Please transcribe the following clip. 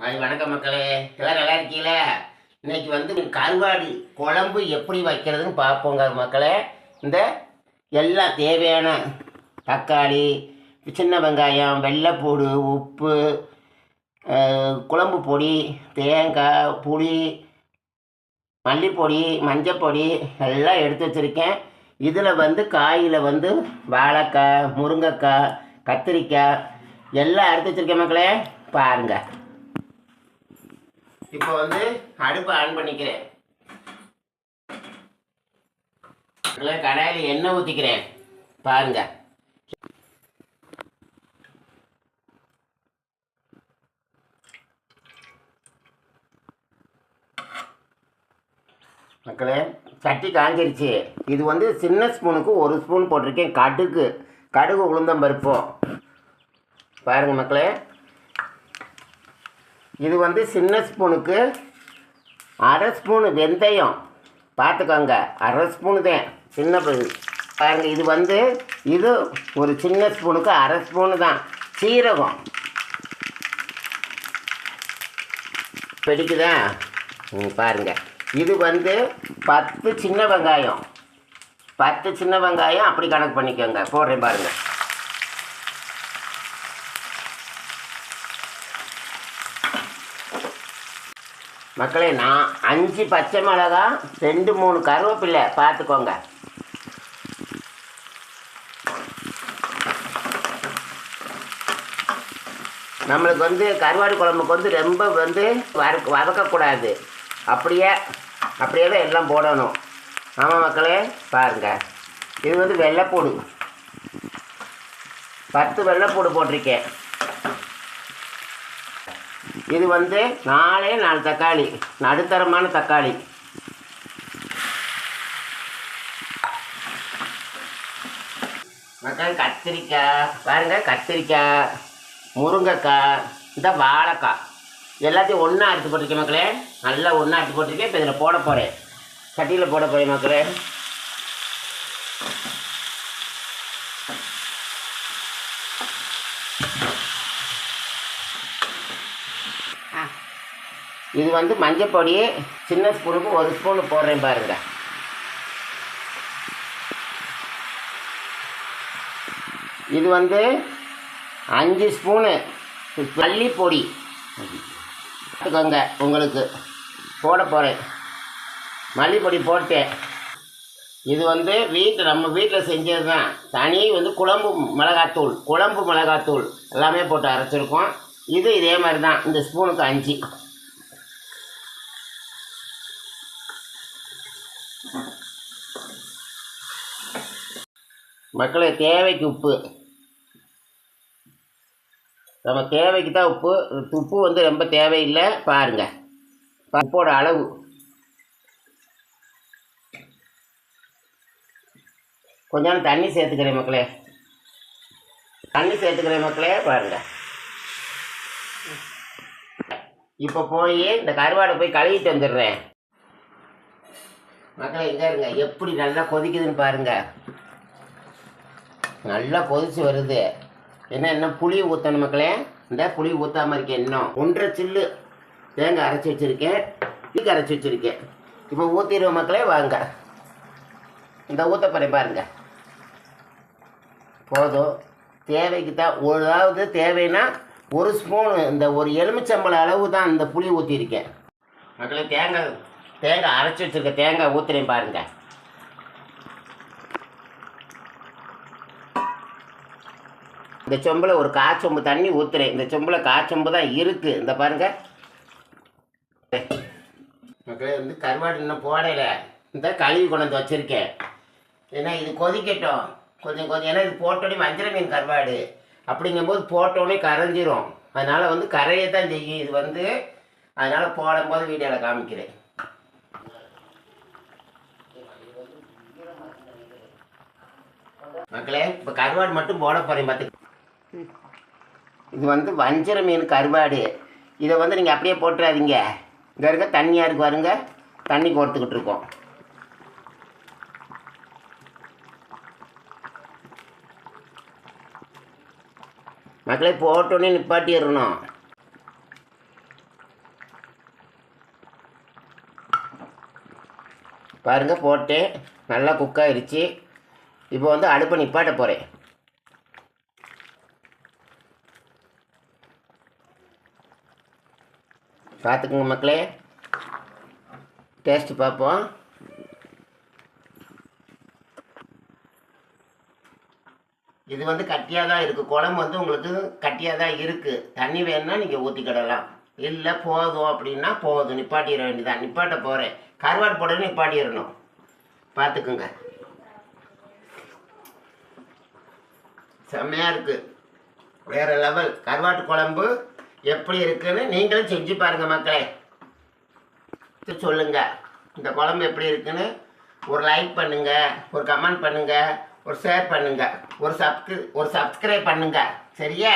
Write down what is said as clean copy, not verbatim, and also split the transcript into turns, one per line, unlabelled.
வணக்கம் மக்களே, எல்லாம் நல்லா இருக்கீங்களா? இன்னைக்கு வந்து கருவாடு குழம்பு எப்படி வைக்கிறதுன்னு பார்ப்போங்க மக்களே. இந்த எல்லாம் தேவையான தக்காளி, சின்ன வெங்காயம், வெள்ளைப்பூடு, உப்பு, குழம்பு பொடி, தேங்காய், புளி, மல்லிப்பொடி, மஞ்சப்பொடி எல்லாம் எடுத்து வச்சுருக்கேன். இதில் வந்து காயில் வந்து வாழைக்காய், முருங்கைக்காய், கத்திரிக்காய் எல்லாம் எடுத்து வச்சுருக்கேன் மக்களே, பாருங்கள். இப்போ வந்து அடுப்பை ஆன் பண்ணிக்கிறேன். கடாயில் எண்ணெய் ஊற்றிக்கிறேன், பாருங்க. மக்களே, சட்டி காஞ்சிருச்சு. இது வந்து சின்ன ஸ்பூனுக்கு 1 ஸ்பூன் போட்டிருக்கேன். கடுகு உளுந்தம் பருப்போம் பாருங்க மக்களே. இது வந்து சின்ன ஸ்பூனுக்கு 1/2 ஸ்பூனு வெந்தயம் பார்த்துக்கோங்க, 1/2 ஸ்பூனு தான் சின்ன பாருங்க. இது வந்து இது ஒரு சின்ன ஸ்பூனுக்கு 1/2 ஸ்பூனு தான் சீரகம். பிடிக்குதா பாருங்க. இது வந்து 10 சின்ன வெங்காயம், 10 சின்ன வெங்காயம் அப்படி கணக்கு பண்ணிக்கோங்க, போடுறேன் பாருங்கள். மக்களே, நான் 5 பச்சை மிளகா, 2-3 கருவேப்பிலை பார்த்துக்கோங்க. நம்மளுக்கு வந்து கருவாடு குழம்புக்கு வந்து ரொம்ப வந்து வதக்கக்கூடாது, அப்படியே தான் எல்லாம் போடணும். ஆமாம் மக்களே, பாருங்கள். இது வந்து வெள்ளைப்பூடு, 10 வெள்ளைப்பூடு போட்டிருக்கேன். இது வந்து 4 தக்காளி, நடுத்தரமான தக்காளி. மக்கள் கத்திரிக்காய் பாருங்கள், கத்திரிக்காய், முருங்கைக்காய், இந்த வாழைக்காய் எல்லாத்தையும் ஒன்றா அரைச்சி போட்டிருக்கேன் மக்களே, நல்லா ஒன்றா அரைச்சி போட்டிருக்கேன். இப்போ இதில் போட போகிறேன், சட்டியில் போட போகிறேன் மக்களே. இது வந்து மஞ்சப்பொடி சின்ன ஸ்பூனுக்கு 1 ஸ்பூனு போடுறேன் பாருங்க. இது வந்து 5 ஸ்பூனு மல்லிப்பொடி பார்த்துக்கோங்க, உங்களுக்கு போட போகிறேன். மல்லிப்பொடி போட்டேன். இது வந்து நம்ம வீட்டில் செஞ்சது தான். தனி வந்து குழம்பு மிளகாத்தூள் எல்லாமே போட்டு அரைச்சிருக்கோம். இது இதே மாதிரி தான், இந்த ஸ்பூனுக்கு 5. மக்களே, தேவைக்கு உப்பு, நம்ம தேவைக்கு தான் உப்பு வந்து ரொம்ப தேவையில்லை பாருங்கள். உப்போட அளவு கொஞ்சம் தண்ணி சேர்த்துக்கிறேன் மக்களே, பாருங்கள். இப்போ போய் இந்த கருவாடை போய் கழுவிட்டு வந்துடுறேன் மக்களே. இங்கே இருங்க, எப்படி நல்லா கொதிக்குதுன்னு பாருங்கள். நல்லா கொதிச்சு வருது. என்ன புளி ஊற்றணும் மக்களே. இந்த புளி ஊற்றாமல் இருக்கேன். இன்னும் 1.5 சில்லு தேங்காய் அரைச்சி வச்சுருக்கேன், அரைச்சி வச்சுருக்கேன். இப்போ ஊற்றிடுவோம் மக்களே, வாங்க. இந்த ஊற்றப்பறேன் பாருங்க. போதும், தேவைக்கு தான். அதாவது தேவைன்னா 1 ஸ்பூனு, இந்த ஒரு எலுமிச்சம்பழம் அளவு தான் இந்த புளி ஊற்றிருக்கேன் மக்களே. தேங்காய் அரைச்சி வச்சுருக்க தேங்காய் ஊற்றுறேன் பாருங்கள். இந்த சொம்பில் ஒரு காய்ச்சொம்பு தண்ணி ஊற்றுறேன். இந்த சொம்பில் காய்ச்சொம்பு தான் இருக்குது, இந்த பாருங்கள் மக்களே. வந்து கருவாடு இன்னும் போடலை, இந்த கழுவி கொண்டு வந்து வச்சுருக்கேன். ஏன்னா இது கொதிக்கட்டும் கொஞ்சம். ஏன்னா இது போட்டோடனே வஞ்சிர மீன் கருவாடு அப்படிங்கும்போது போட்டோடனே கரைஞ்சிரும். அதனால் வந்து கரையை தான் செய்யும் இது வந்து. அதனால் போடும்போது வீடியோவில் காமிக்கிறேன் மக்களே. இப்போ கருவாடு மட்டும் போட போகிறேன் பார்த்து. இது வந்து வஞ்சிர மீன் கருவாடு. இதை வந்து நீங்கள் அப்படியே போட்டுறாதீங்க. இங்கே இருக்க தண்ணியாக இருக்கு பாருங்க, தண்ணி கொடுத்துக்கிட்டு இருக்கோம். மக்களே, போட்டோன்னே நிப்பாட்டிடணும். பாருங்கள் போட்டேன், நல்லா குக் ஆயிடுச்சு. இப்போ வந்து அடுப்பை நிப்பாட்ட போகிறேன். பார்த்துக்குங்க மக்களே, டேஸ்ட்டு பார்ப்போம். இது வந்து கட்டியாக தான் இருக்குது, குழம்பு வந்து உங்களுக்கு கட்டியாக தான் இருக்குது. தண்ணி வேணும்னா நீங்கள் ஊற்றிக்கிடலாம், இல்லை போதும் அப்படின்னா போதும், நிப்பாட்டிட வேண்டியதான். நிப்பாட்ட போகிறேன், கருவாடு போட நிப்பாட்டிடணும். பார்த்துக்குங்க, செம்மையாக இருக்குது, வேறு லெவல். கருவாட்டு குழம்பு எப்படி இருக்குன்னு நீங்களும் செஞ்சு பாருங்கள் மக்களே. சொல்லுங்கள் இந்த குழம்பு எப்படி இருக்குன்னு. ஒரு லைக் பண்ணுங்கள், ஒரு கமெண்ட் பண்ணுங்கள், ஒரு ஷேர் பண்ணுங்கள், ஒரு சப்ஸ்கிரைப் பண்ணுங்கள். சரியா?